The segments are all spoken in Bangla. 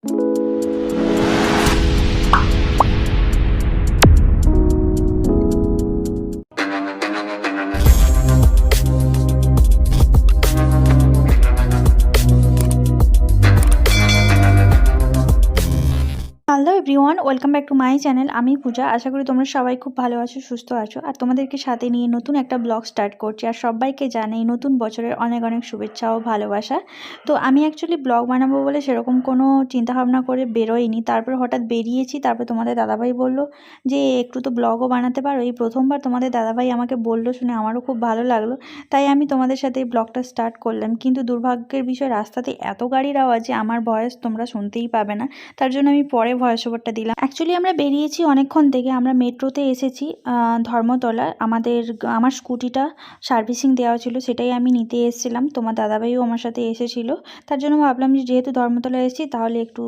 Hello everyone, welcome back to my channel. আমি পূজা। আশা করি তোমরা সবাই খুব ভালো আছো, সুস্থ আছো। আর তোমাদেরকে সাথে নিয়ে নতুন একটা ব্লগ স্টার্ট করছি। আর সবাইকে জানাই নতুন বছরের অনেক অনেক শুভেচ্ছা ও ভালোবাসা। তো আমি অ্যাকচুয়ালি ব্লগ বানাবো বলে সেরকম কোনো চিন্তাভাবনা করে বেরোইনি। তারপর হঠাৎ বেরিয়েছি। তারপর তোমাদের দাদাভাই বলল যে একটু তো ব্লগও বানাতে পারো। এই প্রথমবার তোমাদের দাদাভাই আমাকে বললো শুনে আমারও খুব ভালো লাগলো। তাই আমি তোমাদের সাথে এই ব্লগটা স্টার্ট করলাম। কিন্তু দুর্ভাগ্যের বিষয়, রাস্তাতে এত গাড়ির আওয়াজ যে আমার ভয়েস তোমরা শুনতেই পাবে না। তার জন্য আমি পরে ভয়েস ওভারটা দিলাম। অ্যাকচুয়ালি আমরা বেরিয়েছি অনেকক্ষণ থেকে। আমরা মেট্রোতে এসেছি ধর্মতলা। আমার স্কুটিটা সার্ভিসিং দেওয়া ছিল, সেটাই আমি নিতে এসেছিলাম। তোমার দাদাভাইও আমার সাথে এসেছিল। তার জন্য ভাবলাম যে যেহেতু ধর্মতলা এসেছি তাহলে একটু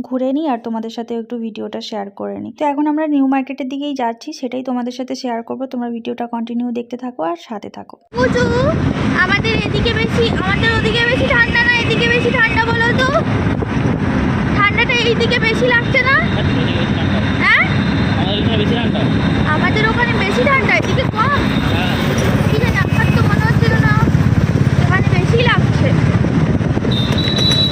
ঘুরে নিই আর তোমাদের সাথে একটু ভিডিওটা শেয়ার করে নিই। তো এখন আমরা নিউ মার্কেটের দিকেই যাচ্ছি, সেটাই তোমাদের সাথে শেয়ার করবো। তোমরা ভিডিওটা কন্টিনিউ দেখতে থাকো আর সাথে থাকো। আমাদের ওদিকে বেশি ঠান্ডা না এদিকে বেশি ঠান্ডা? বলো তো, ঠান্ডাটা এইদিকে বেশি লাগছে না? হ্যাঁ, আমাদের ওখানে বেশি ঠান্ডা, এদিকে কম। কি জানি, আমার তো মনে হচ্ছিল না ওখানে বেশি লাগছে।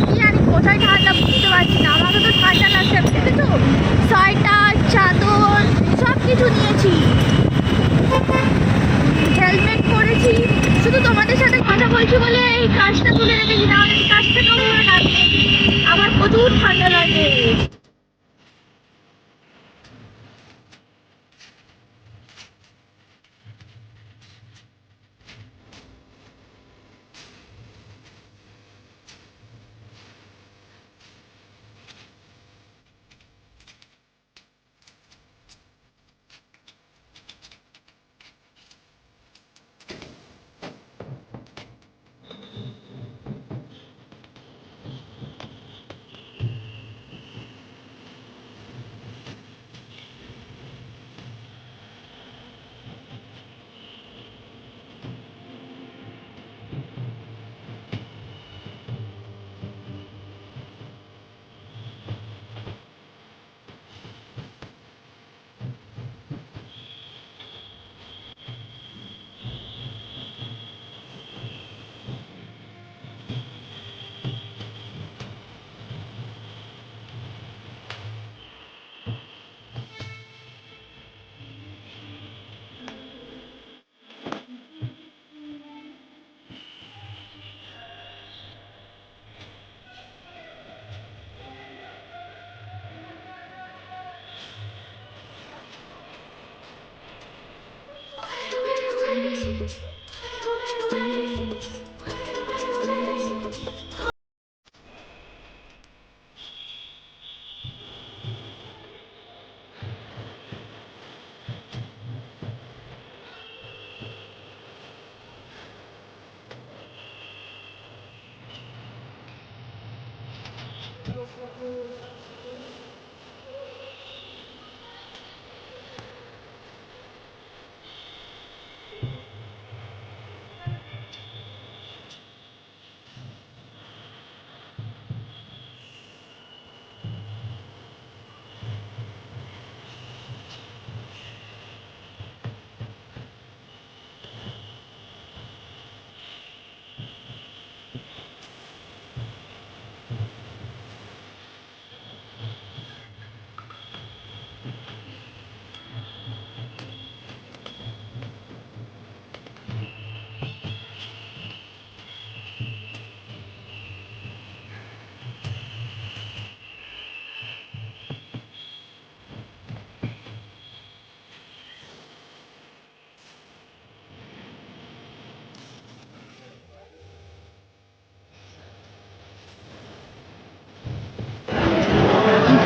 কি জানি কোথায় ঠান্ডা বুঝতে পারছি না। আমাকে তো ঠান্ডা লাগছে, দেখেছো? সোয়েটার, চাদর সব কিছু নিয়েছি, হেলমেট পরেছি। শুধু তোমাদের সাথে কথা বলছি বলে এই কাজটা তুলে রেখেছি, না হলে কাজটা করে রাখবে। আমার প্রচুর ঠান্ডা লাগে।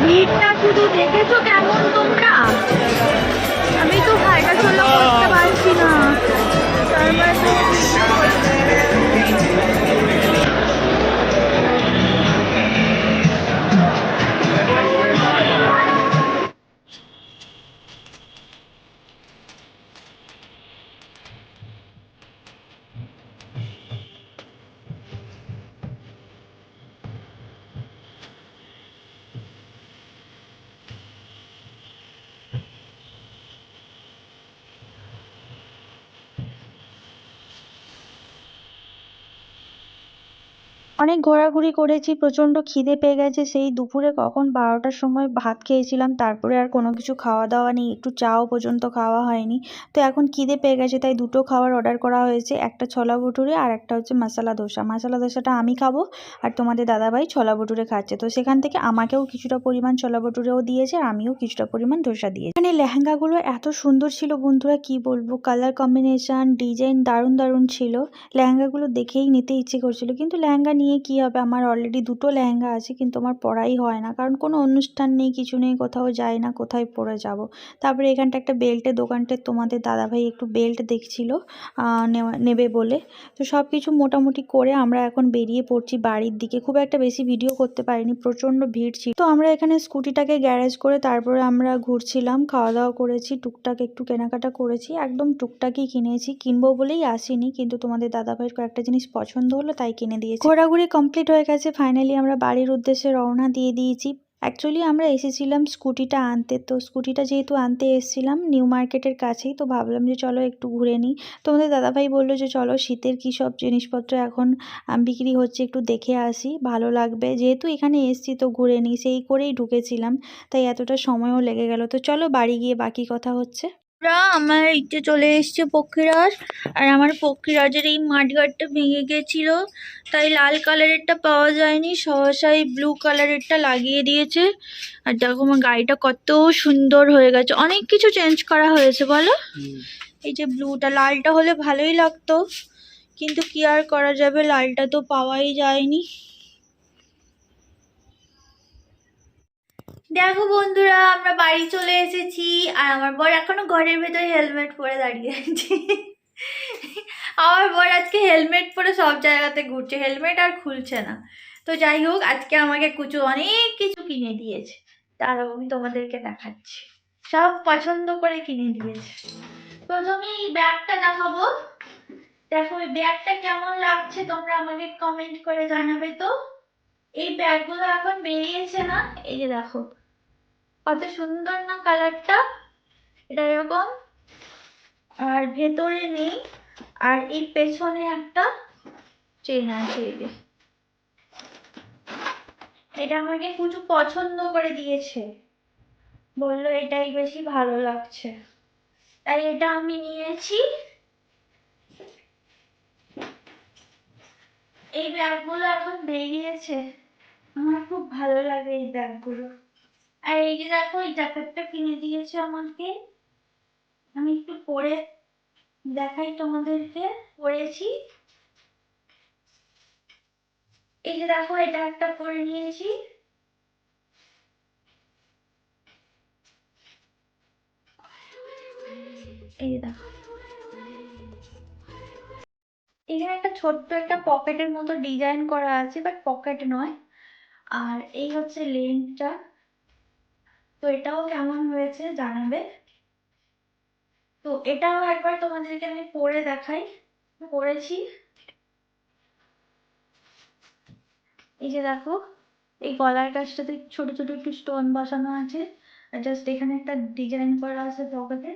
ভিড়টা শুধু দেখেছো কেমন তোমরা? আমি তো হাঁটা চলা করতে পারছি না। অনেক ঘোরাঘুরি করেছি, প্রচণ্ড খিদে পেয়ে গেছে। সেই দুপুরে কখন 12টার সময় ভাত খেয়েছিলাম, তারপরে আর কোনো কিছু খাওয়া দাওয়া নেই, একটু চাও পর্যন্ত খাওয়া হয়নি। তো এখন খিদে পেয়ে গেছে, তাই দুটো খাবার অর্ডার করা হয়েছে, একটা ছোলা ভটুরে আর একটা হচ্ছে মশলা ধোসা। মশলা ধোসাটা আমি খাবো আর তোমাদের দাদাভাই ছোলা ভটুরে খাচ্ছে। তো সেখান থেকে আমাকেও কিছুটা পরিমাণ ছোলা ভটুরেও দিয়েছে আর আমিও কিছুটা পরিমাণ ধোসা দিয়েছি। এখানে লেহেঙ্গাগুলো এত সুন্দর ছিল বন্ধুরা, কি বলবো, কালার কম্বিনেশন ডিজাইন দারুণ দারুণ ছিল। লেহেঙ্গাগুলো দেখেই নিতে ইচ্ছে করছিল, কিন্তু লেহেঙ্গা নিয়ে কি হবে, আমার অলরেডি দুটো লেহেঙ্গা আছে, কিন্তু আমার পরাই হয় না, কারণ কোনো অনুষ্ঠান নেই, কিছু নেই, কোথাও যাই না, কোথায় পরে যাব। তারপরে এখানটা একটা বেল্টের দোকানটা তোমাদের দাদাভাই একটু বেল্ট দেখছিল নেবে বলে। তো সব কিছু মোটামুটি করে আমরা এখন বেরিয়ে পড়ছি বাড়ির দিকে। খুব একটা বেশি ভিডিও করতে পারিনি, প্রচণ্ড ভিড় ছিল। তো আমরা এখানে স্কুটিটাকে গ্যারেজ করে তারপরে আমরা ঘুরছিলাম, খাওয়া দাওয়া করেছি, টুকটাক একটু কেনাকাটা করেছি, একদম টুকটাকই কিনেছি, কিনবো বলেই আসিনি, কিন্তু তোমাদের দাদাভাইয়ের কয়েকটা জিনিস পছন্দ হলো তাই কিনে দিয়েছি। ঘোরাঘুরি কমপ্লিট হয়ে গেছে, ফাইনালি আমরা বাড়ির উদ্দেশ্যে রওনা দিয়ে দিয়েছি। অ্যাকচুয়ালি আমরা এসেছিলাম স্কুটিটা আনতে, তো স্কুটিটা যেহেতু আনতে এসেছিলাম নিউ মার্কেটের কাছেই, তো ভাবলাম যে চলো একটু ঘুরে নিই। তোমাদের দাদাভাই বললো যে চলো শীতের কী সব জিনিসপত্র এখন বিক্রি হচ্ছে, একটু দেখে আসি, ভালো লাগবে, যেহেতু এখানে এসছি তো ঘুরে নিই, সেই করেই ঢুকেছিলাম, তাই এতটা সময়ও লেগে গেল। তো চলো বাড়ি গিয়ে বাকি কথা হচ্ছে। আমার ইচ্ছে চলে এসছে পক্ষীরাজ, আর আমার পক্ষীরাজের এই মাঠগাটটা ভেঙে গেছিল, তাই লাল কালারেরটা পাওয়া যায়নি, সহসাই ব্লু কালারেরটা লাগিয়ে দিয়েছে। আর দেখো আমার গাড়িটা কত সুন্দর হয়ে গেছে, অনেক কিছু চেঞ্জ করা হয়েছে বলো। এই যে ব্লুটা, লালটা হলে ভালোই লাগতো, কিন্তু কি আর করা যাবে, লালটা তো পাওয়াই যায়নি। দেখো বন্ধুরা, আমরা বাড়ি চলে এসেছি, আর আমার বর এখনো ঘরের ভেতরে হেলমেট পরে দাঁড়িয়ে আছে। আমার বর আজকে হেলমেট পরে সব জায়গাতে ঘুরছে, হেলমেট আর খুলছে না। তো যাই হোক, আজকে আমাকে কুচু অনেক কিছু কিনে দিয়েছে, তারাও আমি তোমাদেরকে দেখাচ্ছি, সব পছন্দ করে কিনে দিয়েছে। প্রথমে এই ব্যাগটা দেখাবো, দেখো এই ব্যাগটা কেমন লাগছে তোমরা আমাকে কমেন্ট করে জানাবে। তো এই ব্যাগগুলো এখন বেরিয়েছে না, এই যে দেখো কত সুন্দর না কালারটা, এটা এরকম, আর ভেতরে নেই, আর এই পেছনে একটা চেন আছে, এই যে এটা আমাকে কিছু পছন্দ করে দিয়েছে, বললো এটাই বেশি ভালো লাগছে, তাই এটা আমি নিয়েছি। এই ব্যাগগুলো এখন বেরিয়েছে, আমার খুব ভালো লাগে এই ব্যাগগুলো। আর এই যে দেখো এই জ্যাকেটটা কিনে দিয়েছে আমাকে, আমি একটু পরে দেখাই তোমাদেরকে, পরেছি, এই যে দেখো এটা একটা পরে নিয়েছি, এই যে দেখো এখানে একটা ছোট্ট একটা পকেটের মতো ডিজাইন করা আছে, বাট পকেট নয়। আর এই হচ্ছে লেন্সটা, তো এটাও কেমন হয়েছে জানাবে। তো এটাও একবার তোমাদেরকে আমি পরে দেখাই, পরেছি, এই যে দেখো এই গলার কাছটাতে ছোট ছোট একটু স্টোন বসানো আছে, আর জাস্ট এখানে একটা ডিজাইন করা আছে পকেটে,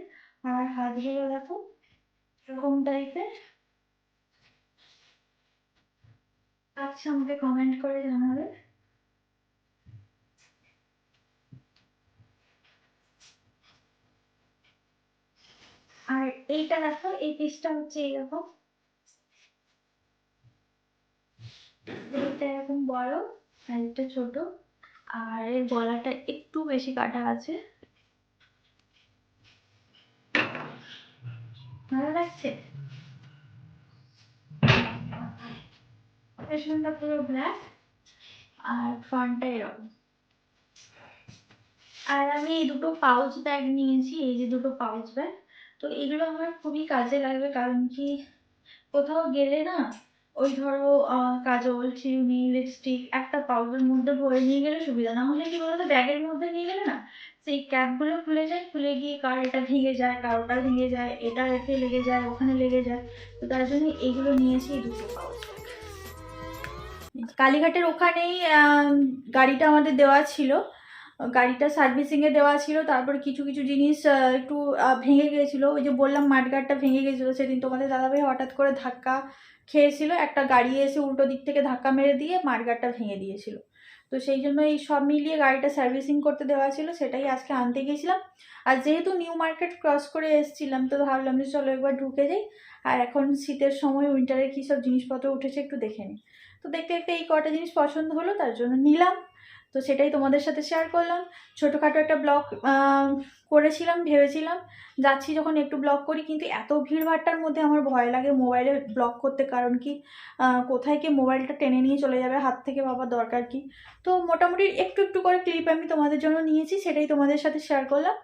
আর হাতগুলো দেখো এরকম টাইপের। আচ্ছা আমাকে কমেন্ট করে জানাবে। আর এইটা দেখো এই পিসটা হচ্ছে এইরকম, এটা এরকম বড় আর এটা ছোট, আর এর গলাটা একটু বেশি কাটা আছে, ভালো লাগছে। পেছনটা পুরো ব্ল্যাক আর ফ্রন্টটা এরকম। আর আমি এই দুটো পাউচ ব্যাগ নিয়েছি, এই যে দুটো পাউচ ব্যাগ, তো এগুলো আমার খুবই কাজে লাগবে, কারণ কি কোথাও গেলে না, ওই ধরো কাজল চিরুনি লিপস্টিক একটা পাউচের মধ্যে ভরে নিয়ে গেলে সুবিধা, না হলে কি বলতো ব্যাগের মধ্যে নিয়ে গেলে না সেই ক্যাপগুলো খুলে যায়, খুলে গিয়ে কার এটা ভেঙে যায়, কারোটা ভেঙে যায়, এটা এতে লেগে যায়, ওখানে লেগে যায়, তো তার জন্য এইগুলো নিয়েছি, এই দুটো পাউচ। কালীঘাটের ওখানেই গাড়িটা আমাদের দেওয়া ছিল, গাড়িটা সার্ভিসিংয়ে দেওয়া ছিল, তারপরে কিছু কিছু জিনিস একটু ভেঙে গিয়েছিলো, ওই যে বললাম মাঠগাটটা ভেঙে গেছিলো সেদিন, তোমাদের দাদাভাই হঠাৎ করে ধাক্কা খেয়েছিল, একটা গাড়ি এসে উল্টো দিক থেকে ধাক্কা মেরে দিয়ে মার্গারটা ভেঙে দিয়েছিল। তো সেই জন্য এই সব মিলিয়ে গাড়িটা সার্ভিসিং করতে দেওয়া ছিল, সেটাই আজকে আনতে গেছিলাম। আর যেহেতু নিউ মার্কেট ক্রস করে এসেছিলাম, তো ভাবলাম যে চলো একবার ঢুকে যাই। আর এখন শীতের সময়, উইন্টারে কী সব জিনিসপত্র উঠেছে একটু দেখে নিই। তো দেখতে দেখতে এই কটা জিনিস পছন্দ হলো, তার জন্য নিলাম। তো সেটাই তোমাদের সাথে শেয়ার করলাম। ছোটোখাটো একটা ব্লগ করেছিলাম, ভেবেছিলাম যাচ্ছি যখন একটু ব্লগ করি, কিন্তু এত ভিড়ভাট্টার মধ্যে আমার ভয় লাগে মোবাইলে ব্লগ করতে। কারণ কি, কোথায় কি মোবাইলটা টেনে নিয়ে চলে যাবে হাত থেকে, বাবা দরকার কি। তো মোটামুটি একটু একটু করে ক্লিপ আমি তোমাদের জন্য নিয়েছি, সেটাই তোমাদের সাথে শেয়ার করলাম।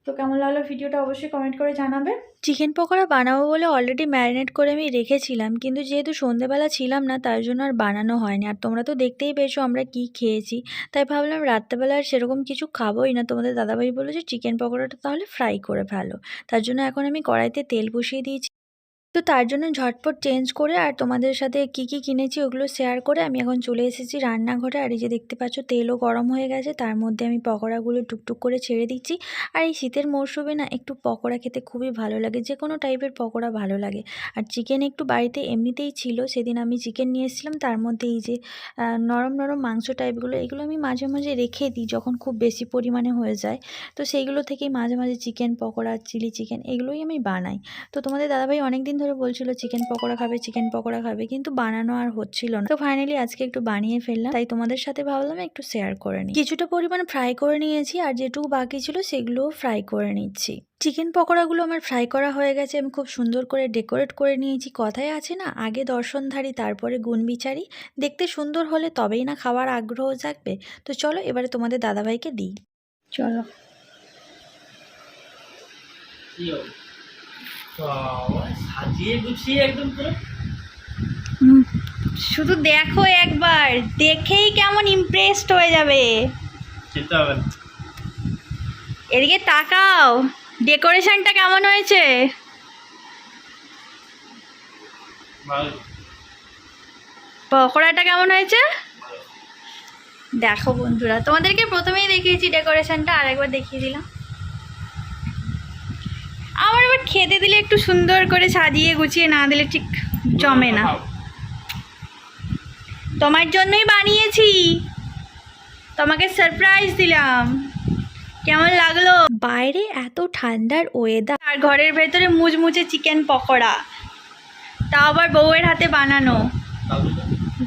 তো কেমন লাগলো ভিডিওটা অবশ্যই কমেন্ট করে জানাবে। চিকেন পকোড়া বানাবো বলে অলরেডি ম্যারিনেট করে আমি রেখেছিলাম, কিন্তু যেহেতু সন্ধেবেলা ছিলাম না, তার জন্য আর বানানো হয়নি। আর তোমরা তো দেখতেই পেয়েছো আমরা কি খেয়েছি, তাই ভাবলাম রাত্রেবেলা আর সেরকম কিছু খাবোই না। তোমাদের দাদাভাই বললো যে চিকেন পকোড়াটা তাহলে ফ্রাই করে ফেলো। তার জন্য এখন আমি কড়াইতে তেল বসিয়ে দিয়েছি। তো তার জন্য ঝটপট চেঞ্জ করে আর তোমাদের সাথে কি কি কিনেছি ওগুলো শেয়ার করে আমি এখন চলে এসেছি রান্নাঘরে। আর এই যে দেখতে পাচ্ছ তেলও গরম হয়ে গেছে, তার মধ্যে আমি পকোড়াগুলো টুকটুক করে ছেড়ে দিচ্ছি। আর এই শীতের মরশুমে না একটু পকোড়া খেতে খুবই ভালো লাগে, যে কোনো টাইপের পকোড়া ভালো লাগে। আর চিকেন একটু বাড়িতে এমনিতেই ছিল, সেদিন আমি চিকেন নিয়ে এসেছিলাম। তার মধ্যে এই যে নরম নরম মাংস টাইপগুলো, এগুলো আমি মাঝে মাঝে রেখে দিই যখন খুব বেশি পরিমাণে হয়ে যায়। তো সেইগুলো থেকেই মাঝে মাঝে চিকেন পকোড়া, চিলি চিকেন এগুলোই আমি বানাই। তো তোমাদের দাদাভাই অনেক দিন ধরে বলছিল চিকেন পকোড়া খাবে, চিকেন পকোড়া খাবে, কিন্তু বানানো আর হচ্ছিল না। তো ফাইনালি আজকে একটু বানিয়ে ফেললাম, তাই তোমাদের সাথে ভাবলাম একটু শেয়ার করে নিই। কিছুটা পরিমাণ ফ্রাই করে নিয়েছি, আর যেটুকু বাকি ছিল সেগুলোও ফ্রাই করে নিচ্ছি। চিকেন পকোড়াগুলো আমার ফ্রাই করা হয়ে গেছে, আমি খুব সুন্দর করে ডেকোরেট করে নিয়েছি। কথায় আছে না, আগে দর্শনধারী তারপরে গুণ বিচারি। দেখতে সুন্দর হলে তবেই না খাওয়ার আগ্রহ জাগবে। তো চলো এবারে তোমাদের দাদাভাইকে দিই। চলো। সাজিয়ে গুছিয়ে একদম পুরো শুধু দেখো একবার, দেখেই কেমন ইমপ্রেসড হয়ে যাবে। খেতে হবে না। এদিকে তাকাও, ডেকোরেশনটা কেমন হয়েছে? ভালো। পকোড়াটা কেমন হয়েছে দেখো বন্ধুরা, তোমাদেরকে প্রথমেই দেখিয়েছি ডেকোরেশনটা, আরেকবার দেখিয়ে দিলাম। আমার এবার খেতে দিলে একটু সুন্দর করে সাজিয়ে গুছিয়ে না দিলে ঠিক জমে না। তোমার জন্যই বানিয়েছি, তোমাকে সারপ্রাইজ দিলাম। কেমন লাগলো? বাইরে এত ঠান্ডার ওয়েদার, আর ঘরের ভেতরে মুচমুচে চিকেন পকোড়া, তা আবার বউয়ের হাতে বানানো,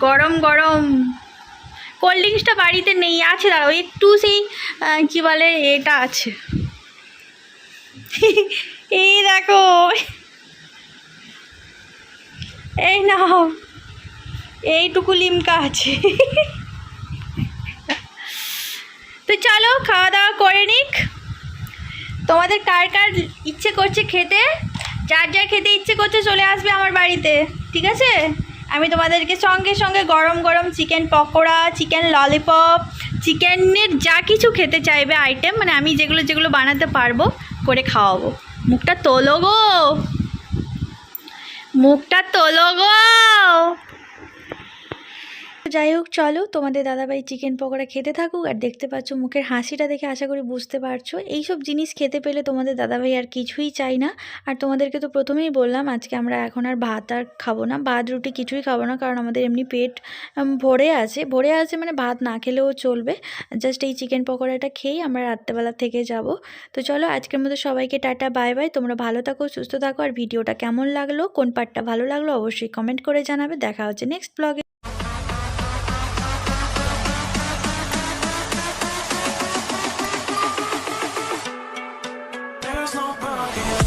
গরম গরম। কোল্ড ড্রিঙ্কসটা বাড়িতে নেই, আছে দাঁড়াও একটু, সেই কী বলে এটা আছে। এই দেখো, এই নাও, এইটুকু লিমকা আছে। তো চলো খাওয়া দাওয়া করে নিক। তোমাদের কার কার ইচ্ছে করছে খেতে, যার যার খেতে ইচ্ছে করছে চলে আসবে আমার বাড়িতে, ঠিক আছে? আমি তোমাদেরকে সঙ্গে সঙ্গে গরম গরম চিকেন পকোড়া, চিকেন ললিপপ, চিকেনের যা কিছু খেতে চাইবে আইটেম, মানে আমি যেগুলো যেগুলো বানাতে পারবো করে খাওয়াবো। মুখটা তোলো গো, মুখটা তোলো গো। যাই হোক, চলো তোমাদের দাদাভাই চিকেন পকোড়া খেতে থাকুক। আর দেখতে পাচ্ছ মুখের হাসিটা দেখে আশা করি বুঝতে পারছো, এইসব জিনিস খেতে পেলে তোমাদের দাদাভাই আর কিছুই চাই না। আর তোমাদেরকে তো প্রথমেই বললাম আজকে আমরা এখন আর ভাত আর খাবো না, ভাত রুটি কিছুই খাবো না, কারণ আমাদের এমনি পেট ভরে আছে, মানে ভাত না খেলেও চলবে। জাস্ট এই চিকেন পকোড়াটা খেয়েই আমরা রাত্রেবেলা থেকে যাব। তো চলো আজকের মতো সবাইকে টাটা বাই বাই। তোমরা ভালো থাকো, সুস্থ থাকো। আর ভিডিওটা কেমন লাগলো, কোন পার্টটা ভালো লাগলো অবশ্যই কমেন্ট করে জানাবে। দেখা হচ্ছে নেক্সট ব্লগে। There's no bugging